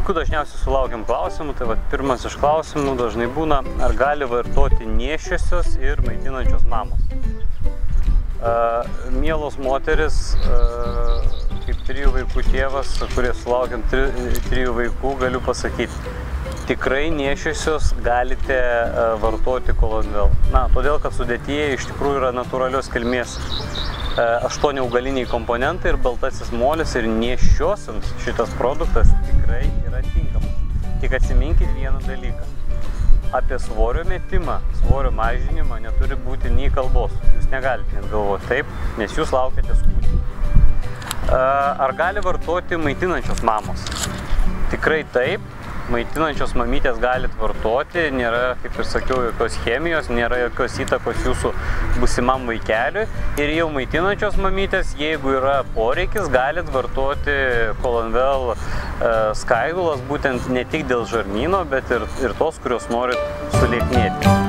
Kokių dažniausiai sulaukiam klausimų? Tai pirmas iš klausimų dažnai būna, ar gali vartoti nėščiosios ir maitinančios mamos. Mielos moteris, kaip 3 vaikų tėvas, kurie sulaukiam 3 vaikų, galiu pasakyti, tikrai nėščiosios galite vartoti Kolonvel. Todėl, kad sudėtyje iš tikrųjų yra natūralios kilmės 8 augaliniai komponentai ir baltasis molis, ir nėščiosiams šitas produktas tikrai yra tinkamas. Tik atsiminkit vieną dalyką. Apie svorio metimą, svorio mažinimą neturi būti nei kalbos. Jūs negalite net galvoti taip, nes jūs laukiate kūdikio. Ar gali vartoti maitinančios mamos? Tikrai taip. Maitinančios mamytės galit vartoti, nėra, kaip ir sakiau, jokios chemijos, nėra jokios įtakos jūsų būsimam vaikeliui. Ir jau maitinančios mamytės, jeigu yra poreikis, galit vartoti Kolonvel skaidulas, būtent ne tik dėl žarnyno, bet ir tos, kurios norit sulieknėti.